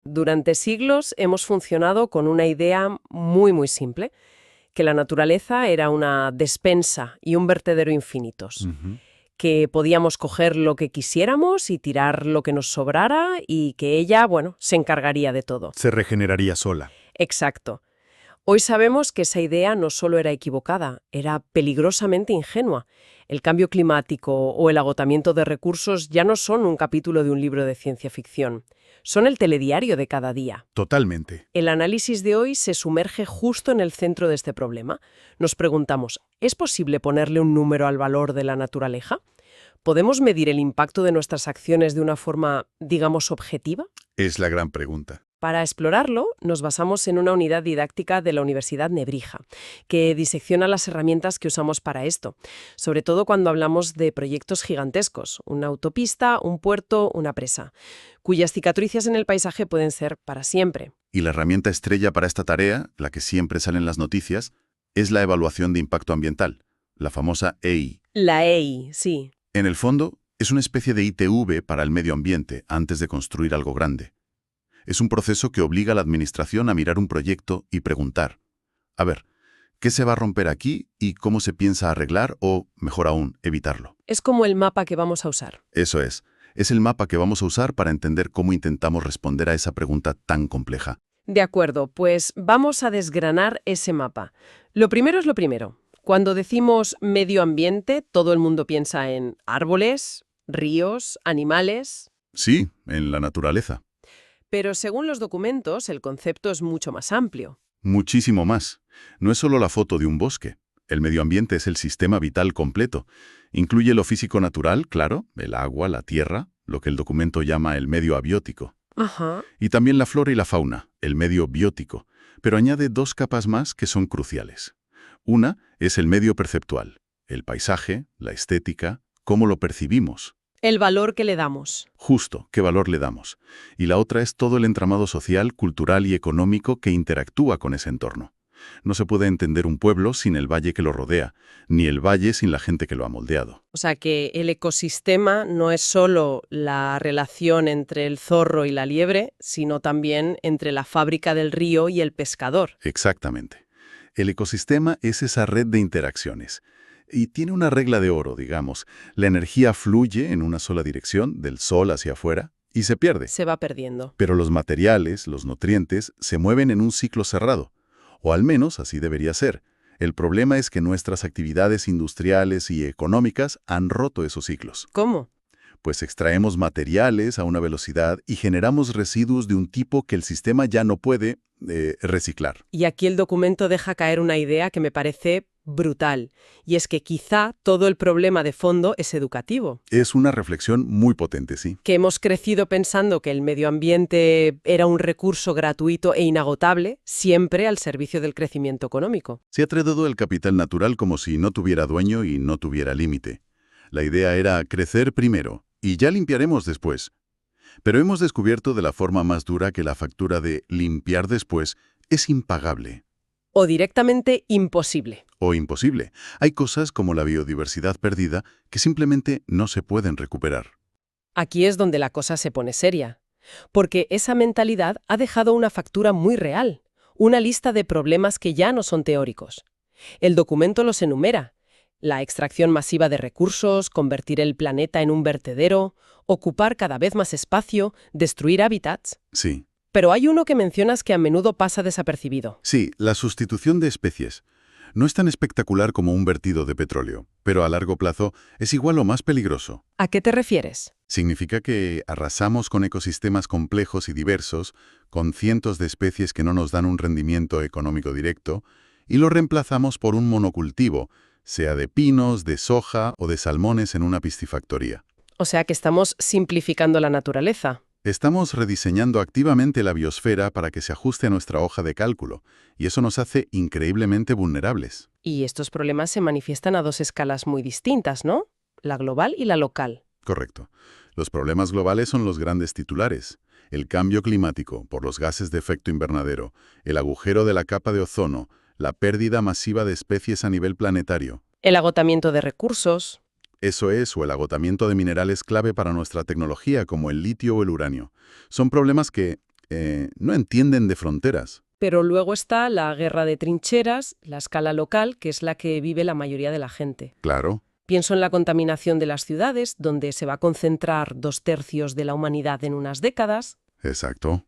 Durante siglos hemos funcionado con una idea muy simple, que la naturaleza era una despensa y un vertedero infinitos, Ujú. que podíamos coger lo que quisiéramos y tirar lo que nos sobrara y que ella, bueno, se encargaría de todo. Se regeneraría sola. Exacto. Hoy sabemos que esa idea no solo era equivocada, era peligrosamente ingenua. El cambio climático o el agotamiento de recursos ya no son un capítulo de un libro de ciencia ficción, son el telediario de cada día. Totalmente. El análisis de hoy se sumerge justo en el centro de este problema. Nos preguntamos, ¿es posible ponerle un número al valor de la naturaleza? ¿Podemos medir el impacto de nuestras acciones de una forma, digamos, objetiva? Es la gran pregunta. Para explorarlo, nos basamos en una unidad didáctica de la Universidad Nebrija, que disecciona las herramientas que usamos para esto, sobre todo cuando hablamos de proyectos gigantescos, una autopista, un puerto, una presa, cuyas cicatrices en el paisaje pueden ser para siempre. Y la herramienta estrella para esta tarea, la que siempre sale en las noticias, es la evaluación de impacto ambiental, la famosa EI. La EI, sí. En el fondo, es una especie de ITV para el medio ambiente antes de construir algo grande. Es un proceso que obliga a la administración a mirar un proyecto y preguntar, a ver, ¿qué se va a romper aquí y cómo se piensa arreglar o, mejor aún, evitarlo? Es como el mapa que vamos a usar. Eso es el mapa que vamos a usar para entender cómo intentamos responder a esa pregunta tan compleja. De acuerdo, pues vamos a desgranar ese mapa. Lo primero es lo primero. Cuando decimos medio ambiente, todo el mundo piensa en árboles, ríos, animales. Sí, en la naturaleza. Pero según los documentos, el concepto es mucho más amplio. Muchísimo más. No es solo la foto de un bosque. El medio ambiente es el sistema vital completo. Incluye lo físico natural, claro, el agua, la tierra, lo que el documento llama el medio abiótico. Ajá. Y también la flora y la fauna, el medio biótico. Pero añade dos capas más que son cruciales. Una es el medio perceptual, el paisaje, la estética, cómo lo percibimos. El valor que le damos. Justo, qué valor le damos. Y la otra es todo el entramado social, cultural y económico que interactúa con ese entorno. No se puede entender un pueblo sin el valle que lo rodea, ni el valle sin la gente que lo ha moldeado. O sea que el ecosistema no es solo la relación entre el zorro y la liebre, sino también entre la fábrica del río y el pescador. Exactamente. El ecosistema es esa red de interacciones. Y tiene una regla de oro, digamos. La energía fluye en una sola dirección, del sol hacia afuera, y se pierde. Se va perdiendo. Pero los materiales, los nutrientes, se mueven en un ciclo cerrado. O al menos así debería ser. El problema es que nuestras actividades industriales y económicas han roto esos ciclos. ¿Cómo? Pues extraemos materiales a una velocidad y generamos residuos de un tipo que el sistema ya no puede reciclar. Y aquí el documento deja caer una idea que me parece brutal, y es que quizá todo el problema de fondo es educativo. Es una reflexión muy potente, sí. Que hemos crecido pensando que el medio ambiente era un recurso gratuito e inagotable, siempre al servicio del crecimiento económico. Se ha tratado el capital natural como si no tuviera dueño y no tuviera límite. La idea era crecer primero, y ya limpiaremos después. Pero hemos descubierto de la forma más dura que la factura de limpiar después es impagable. O directamente imposible. O imposible. Hay cosas como la biodiversidad perdida que simplemente no se pueden recuperar. Aquí es donde la cosa se pone seria. Porque esa mentalidad ha dejado una factura muy real, una lista de problemas que ya no son teóricos. El documento los enumera. La extracción masiva de recursos, convertir el planeta en un vertedero, ocupar cada vez más espacio, destruir hábitats. Sí. Pero hay uno que mencionas que a menudo pasa desapercibido. Sí, la sustitución de especies. No es tan espectacular como un vertido de petróleo, pero a largo plazo es igual o más peligroso. ¿A qué te refieres? Significa que arrasamos con ecosistemas complejos y diversos, con cientos de especies que no nos dan un rendimiento económico directo, y lo reemplazamos por un monocultivo, sea de pinos, de soja o de salmones en una piscifactoría. O sea que estamos simplificando la naturaleza. Estamos rediseñando activamente la biosfera para que se ajuste a nuestra hoja de cálculo, y eso nos hace increíblemente vulnerables. Y estos problemas se manifiestan a dos escalas muy distintas, ¿no? La global y la local. Correcto. Los problemas globales son los grandes titulares. El cambio climático por los gases de efecto invernadero, el agujero de la capa de ozono, la pérdida masiva de especies a nivel planetario. El agotamiento de recursos. Eso es, o el agotamiento de minerales clave para nuestra tecnología, como el litio o el uranio. Son problemas que, no entienden de fronteras. Pero luego está la guerra de trincheras, la escala local, que es la que vive la mayoría de la gente. Claro, Pienso en la contaminación de las ciudades, donde se va a concentrar 2/3 de la humanidad en unas décadas. exacto.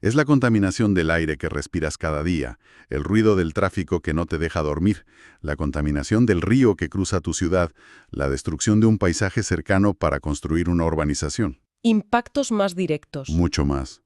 Es la contaminación del aire que respiras cada día, el ruido del tráfico que no te deja dormir, la contaminación del río que cruza tu ciudad, la destrucción de un paisaje cercano para construir una urbanización. Impactos más directos. Mucho más.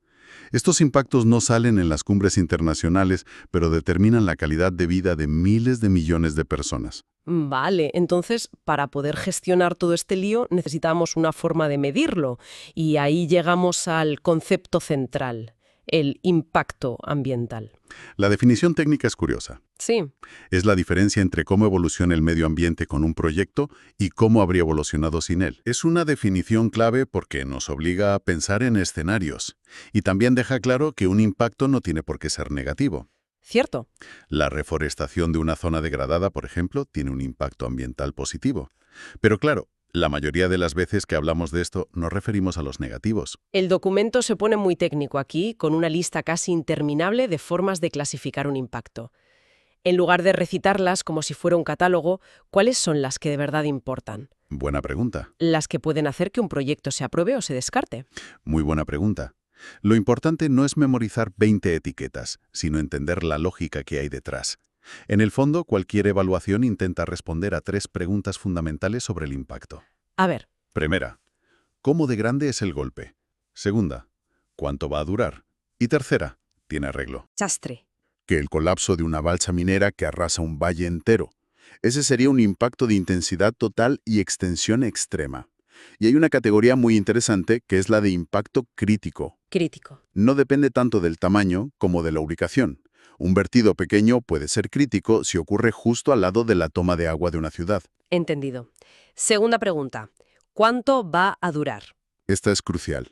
Estos impactos no salen en las cumbres internacionales, pero determinan la calidad de vida de miles de millones de personas. Vale, entonces, para poder gestionar todo este lío necesitamos una forma de medirlo. Y ahí llegamos al concepto central, el impacto ambiental. La definición técnica es curiosa. Sí, Es la diferencia entre cómo evoluciona el medio ambiente con un proyecto y cómo habría evolucionado sin él. Es una definición clave porque nos obliga a pensar en escenarios y también deja claro que un impacto no tiene por qué ser negativo. cierto. La reforestación de una zona degradada, por ejemplo, tiene un impacto ambiental positivo. Pero claro, la mayoría de las veces que hablamos de esto nos referimos a los negativos. El documento se pone muy técnico aquí, con una lista casi interminable de formas de clasificar un impacto. En lugar de recitarlas como si fuera un catálogo, ¿cuáles son las que de verdad importan? Buena pregunta. Las que pueden hacer que un proyecto se apruebe o se descarte. Muy buena pregunta. Lo importante no es memorizar 20 etiquetas, sino entender la lógica que hay detrás. En el fondo, cualquier evaluación intenta responder a 3 preguntas fundamentales sobre el impacto. A ver, Primera, ¿cómo de grande es el golpe? Segunda, ¿cuánto va a durar? Y tercera, ¿tiene arreglo? chastre. Que el colapso de una balsa minera que arrasa un valle entero. Ese sería un impacto de intensidad total y extensión extrema. Y hay una categoría muy interesante que es la de impacto crítico. Crítico. No depende tanto del tamaño como de la ubicación. Un vertido pequeño puede ser crítico si ocurre justo al lado de la toma de agua de una ciudad. Entendido. Segunda pregunta. ¿Cuánto va a durar? Esta es crucial.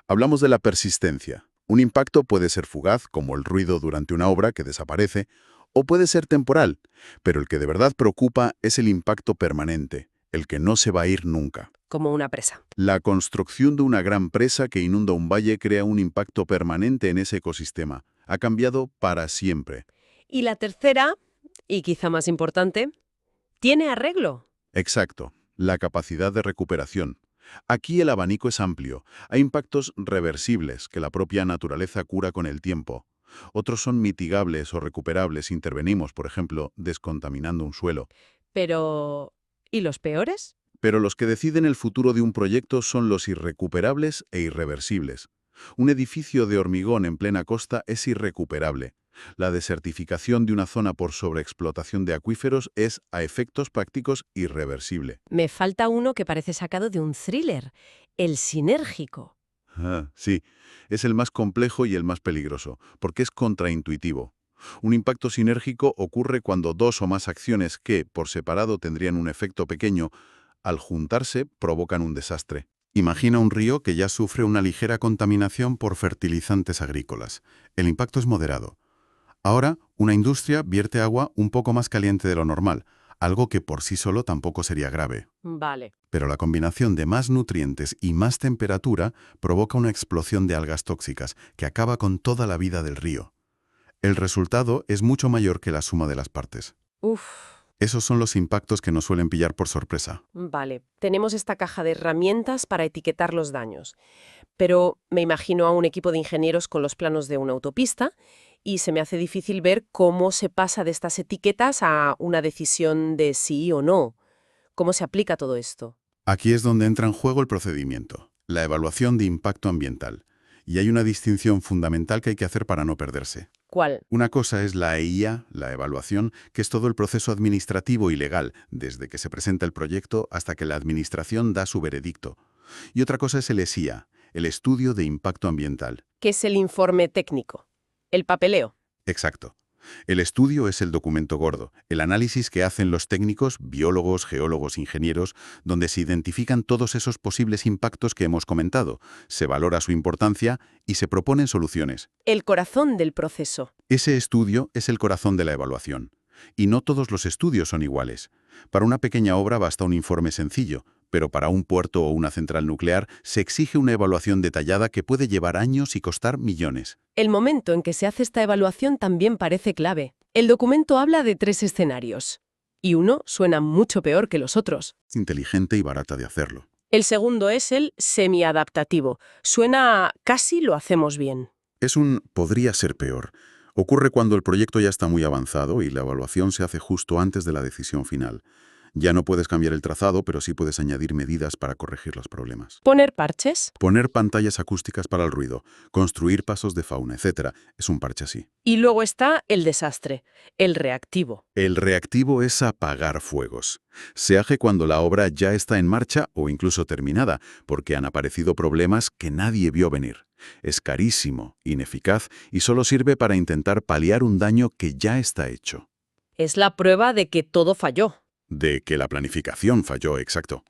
Hablamos de la persistencia. Un impacto puede ser fugaz, como el ruido durante una obra que desaparece, o puede ser temporal, pero el que de verdad preocupa es el impacto permanente, el que no se va a ir nunca. Como una presa. La construcción de una gran presa que inunda un valle crea un impacto permanente en ese ecosistema. Ha cambiado para siempre. Y la tercera, y quizá más importante, ¿tiene arreglo? Exacto, la capacidad de recuperación. Aquí el abanico es amplio. Hay impactos reversibles que la propia naturaleza cura con el tiempo. Otros son mitigables o recuperables si intervenimos, por ejemplo, descontaminando un suelo. Pero... ¿y los peores? Pero los que deciden el futuro de un proyecto son los irrecuperables e irreversibles. Un edificio de hormigón en plena costa es irrecuperable. La desertificación de una zona por sobreexplotación de acuíferos es, a efectos prácticos, irreversible. Me falta uno que parece sacado de un thriller, el sinérgico. Sí, es el más complejo y el más peligroso, porque es contraintuitivo. Un impacto sinérgico ocurre cuando dos o más acciones que, por separado, tendrían un efecto pequeño, al juntarse, provocan un desastre. Imagina un río que ya sufre una ligera contaminación por fertilizantes agrícolas. El impacto es moderado. Ahora, una industria vierte agua un poco más caliente de lo normal, algo que por sí solo tampoco sería grave. Vale. Pero la combinación de más nutrientes y más temperatura provoca una explosión de algas tóxicas que acaba con toda la vida del río. El resultado es mucho mayor que la suma de las partes. Uf. Esos son los impactos que nos suelen pillar por sorpresa. Vale, tenemos esta caja de herramientas para etiquetar los daños. Pero me imagino a un equipo de ingenieros con los planos de una autopista y se me hace difícil ver cómo se pasa de estas etiquetas a una decisión de sí o no. ¿Cómo se aplica todo esto? Aquí es donde entra en juego el procedimiento, la evaluación de impacto ambiental. Y hay una distinción fundamental que hay que hacer para no perderse. ¿Cuál? Una cosa es la EIA, la evaluación, que es todo el proceso administrativo y legal, desde que se presenta el proyecto hasta que la administración da su veredicto. Y otra cosa es el ESIA, el estudio de impacto ambiental. ¿Qué es el informe técnico? El papeleo. Exacto. El estudio es el documento gordo, el análisis que hacen los técnicos, biólogos, geólogos, ingenieros, donde se identifican todos esos posibles impactos que hemos comentado, se valora su importancia y se proponen soluciones. El corazón del proceso. Ese estudio es el corazón de la evaluación. Y no todos los estudios son iguales. Para una pequeña obra basta un informe sencillo, pero para un puerto o una central nuclear se exige una evaluación detallada que puede llevar años y costar millones. El momento en que se hace esta evaluación también parece clave. El documento habla de 3 escenarios, y uno suena mucho peor que los otros. Es inteligente y barata de hacerlo. El segundo es el semiadaptativo. Suena a casi lo hacemos bien. Es un podría ser peor. Ocurre cuando el proyecto ya está muy avanzado y la evaluación se hace justo antes de la decisión final. Ya no puedes cambiar el trazado, pero sí puedes añadir medidas para corregir los problemas. ¿Poner parches? Poner pantallas acústicas para el ruido, construir pasos de fauna, etc. Es un parche así. Y luego está el desastre, el reactivo. El reactivo es apagar fuegos. Se hace cuando la obra ya está en marcha o incluso terminada, porque han aparecido problemas que nadie vio venir. Es carísimo, ineficaz y solo sirve para intentar paliar un daño que ya está hecho. Es la prueba de que todo falló. De que la planificación falló, exacto.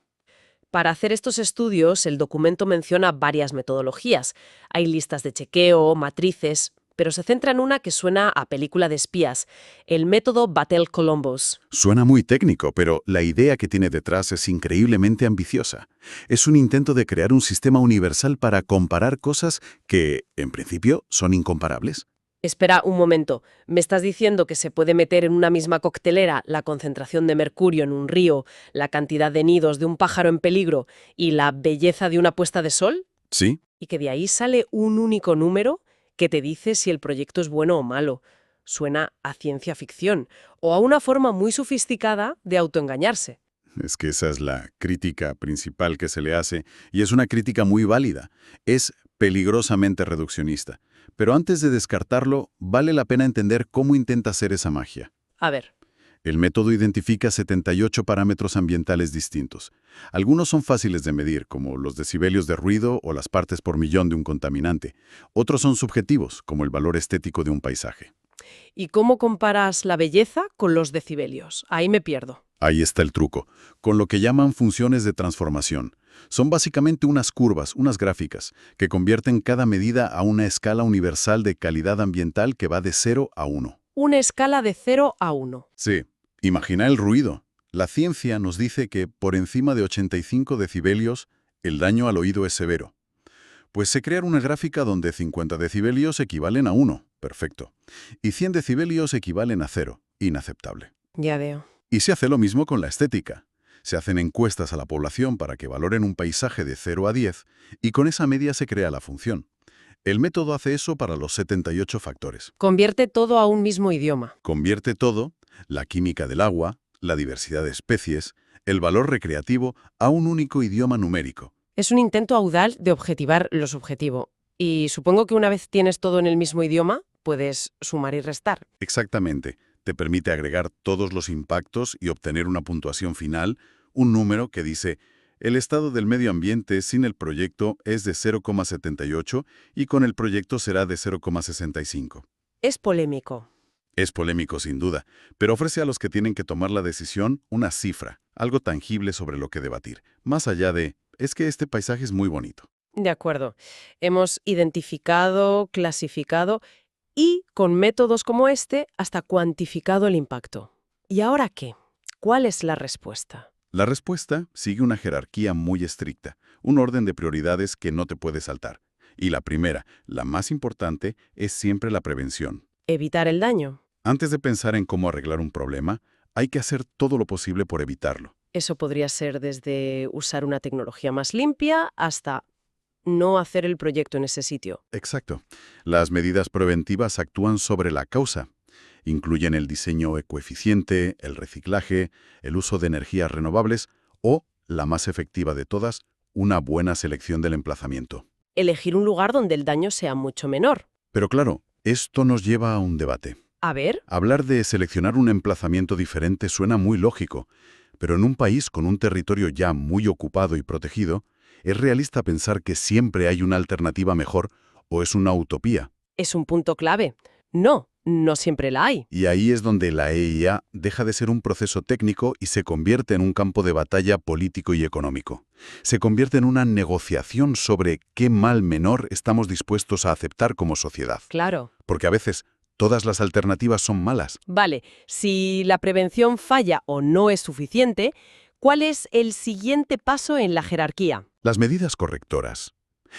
Para hacer estos estudios, el documento menciona varias metodologías. Hay listas de chequeo, matrices, pero se centra en una que suena a película de espías, el método Battelle-Columbus. Suena muy técnico, pero la idea que tiene detrás es increíblemente ambiciosa. Es un intento de crear un sistema universal para comparar cosas que, en principio, son incomparables. Espera un momento, ¿me estás diciendo que se puede meter en una misma coctelera la concentración de mercurio en un río, la cantidad de nidos de un pájaro en peligro y la belleza de una puesta de sol? Sí, Y que de ahí sale un único número que te dice si el proyecto es bueno o malo. Suena a ciencia ficción o a una forma muy sofisticada de autoengañarse. es que esa es la crítica principal que se le hace, y es una crítica muy válida. Es peligrosamente reduccionista. Pero antes de descartarlo, vale la pena entender cómo intenta hacer esa magia. A ver, El método identifica 78 parámetros ambientales distintos. Algunos son fáciles de medir, como los decibelios de ruido o las partes por millón de un contaminante. Otros son subjetivos, como el valor estético de un paisaje. ¿y cómo comparas la belleza con los decibelios? Ahí me pierdo. Ahí está el truco, con lo que llaman funciones de transformación. Son básicamente unas curvas, unas gráficas, que convierten cada medida a una escala universal de calidad ambiental que va de 0 a 1. Una escala de 0 a 1. Sí, imagina el ruido. La ciencia nos dice que por encima de 85 decibelios, el daño al oído es severo. Pues se crea una gráfica donde 50 decibelios equivalen a 1, perfecto, y 100 decibelios equivalen a 0, inaceptable. Ya veo. Y se hace lo mismo con la estética. Se hacen encuestas a la población para que valoren un paisaje de 0 a 10 y con esa media se crea la función. El método hace eso para los 78 factores. Convierte todo a un mismo idioma. Convierte todo, la química del agua, la diversidad de especies, el valor recreativo, a un único idioma numérico. Es un intento audaz de objetivar lo subjetivo. Y supongo que una vez tienes todo en el mismo idioma, puedes sumar y restar. Exactamente. Te permite agregar todos los impactos y obtener una puntuación final, un número que dice: el estado del medio ambiente sin el proyecto es de 0,78 y con el proyecto será de 0,65. Es polémico. Es polémico sin duda, pero ofrece a los que tienen que tomar la decisión una cifra, algo tangible sobre lo que debatir, más allá de: es que este paisaje es muy bonito. De acuerdo. Hemos identificado, clasificado y, con métodos como este, hasta cuantificado el impacto. ¿Y ahora qué? ¿Cuál es la respuesta? La respuesta sigue una jerarquía muy estricta, un orden de prioridades que no te puedes saltar. Y la primera, la más importante, es siempre la prevención. ¿Evitar el daño? Antes de pensar en cómo arreglar un problema, hay que hacer todo lo posible por evitarlo. Eso podría ser desde usar una tecnología más limpia hasta no hacer el proyecto en ese sitio. Exacto. Las medidas preventivas actúan sobre la causa. Incluyen el diseño ecoeficiente, el reciclaje, el uso de energías renovables o, la más efectiva de todas, una buena selección del emplazamiento. Elegir un lugar donde el daño sea mucho menor. Pero claro, esto nos lleva a un debate. A ver, Hablar de seleccionar un emplazamiento diferente suena muy lógico, pero en un país con un territorio ya muy ocupado y protegido, ¿es realista pensar que siempre hay una alternativa mejor o es una utopía? es un punto clave. No, no siempre la hay. Y ahí es donde la EIA deja de ser un proceso técnico y se convierte en un campo de batalla político y económico. Se convierte en una negociación sobre qué mal menor estamos dispuestos a aceptar como sociedad. Claro. Porque a veces todas las alternativas son malas. Vale, si la prevención falla o no es suficiente, ¿Cuál es el siguiente paso en la jerarquía? Las medidas correctoras.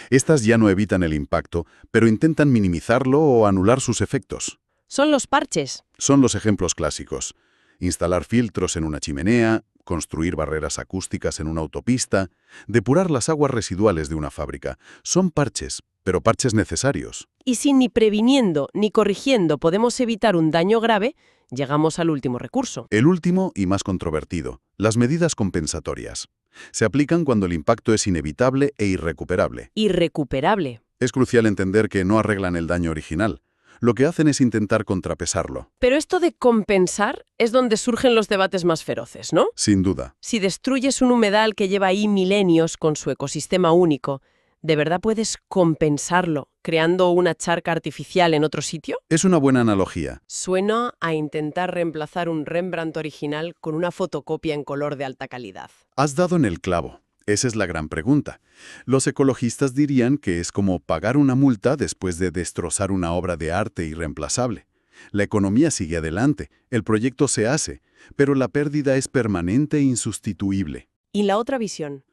Estas ya no evitan el impacto, pero intentan minimizarlo o anular sus efectos. Son los parches. Son los ejemplos clásicos. Instalar filtros en una chimenea, construir barreras acústicas en una autopista, depurar las aguas residuales de una fábrica. Son parches, pero parches necesarios. Y si ni previniendo ni corrigiendo podemos evitar un daño grave, llegamos al último recurso. El último y más controvertido, las medidas compensatorias. Se aplican cuando el impacto es inevitable e irrecuperable. Irrecuperable. Es crucial entender que no arreglan el daño original. Lo que hacen es intentar contrapesarlo. Pero esto de compensar es donde surgen los debates más feroces, ¿no? Sin duda. Si destruyes un humedal que lleva ahí milenios con su ecosistema único, ¿de verdad puedes compensarlo creando una charca artificial en otro sitio? Es una buena analogía. Suena a intentar reemplazar un Rembrandt original con una fotocopia en color de alta calidad. Has dado en el clavo. Esa es la gran pregunta. Los ecologistas dirían que es como pagar una multa después de destrozar una obra de arte irreemplazable. La economía sigue adelante, el proyecto se hace, pero la pérdida es permanente e insustituible. ¿Y la otra visión?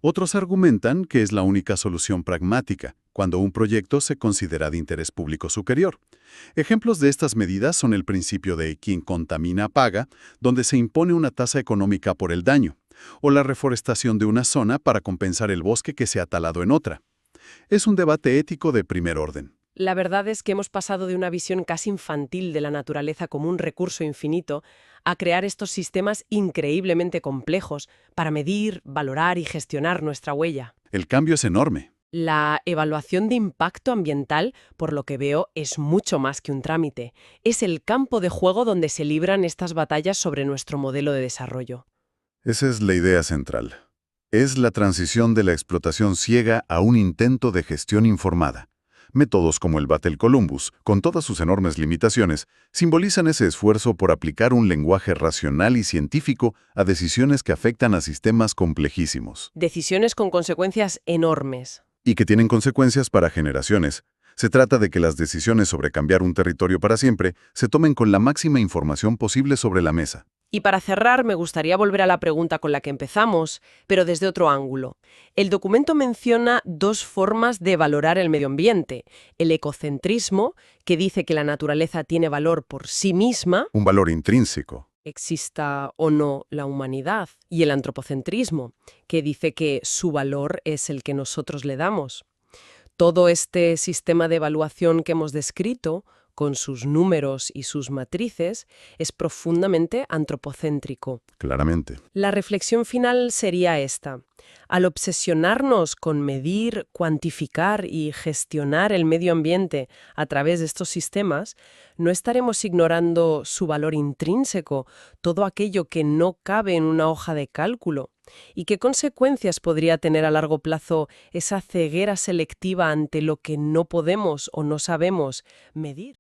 Otros argumentan que es la única solución pragmática, cuando un proyecto se considera de interés público superior. Ejemplos de estas medidas son el principio de quien contamina paga, donde se impone una tasa económica por el daño, o la reforestación de una zona para compensar el bosque que se ha talado en otra. Es un debate ético de primer orden. La verdad es que hemos pasado de una visión casi infantil de la naturaleza como un recurso infinito a crear estos sistemas increíblemente complejos para medir, valorar y gestionar nuestra huella. El cambio es enorme. La evaluación de impacto ambiental, por lo que veo, es mucho más que un trámite. Es el campo de juego donde se libran estas batallas sobre nuestro modelo de desarrollo. Esa es la idea central. Es la transición de la explotación ciega a un intento de gestión informada. Métodos como el Battle Columbus, con todas sus enormes limitaciones, simbolizan ese esfuerzo por aplicar un lenguaje racional y científico a decisiones que afectan a sistemas complejísimos. Decisiones con consecuencias enormes. Y que tienen consecuencias para generaciones. Se trata de que las decisiones sobre cambiar un territorio para siempre se tomen con la máxima información posible sobre la mesa. Y para cerrar, me gustaría volver a la pregunta con la que empezamos, pero desde otro ángulo. El documento menciona dos formas de valorar el medio ambiente. El ecocentrismo, que dice que la naturaleza tiene valor por sí misma, Un valor intrínseco. exista o no la humanidad. Y el antropocentrismo, que dice que su valor es el que nosotros le damos. Todo este sistema de evaluación que hemos descrito, con sus números y sus matrices, es profundamente antropocéntrico. Claramente. La reflexión final sería esta. Al obsesionarnos con medir, cuantificar y gestionar el medio ambiente a través de estos sistemas, no estaremos ignorando su valor intrínseco, todo aquello que no cabe en una hoja de cálculo. ¿Y qué consecuencias podría tener a largo plazo esa ceguera selectiva ante lo que no podemos o no sabemos medir?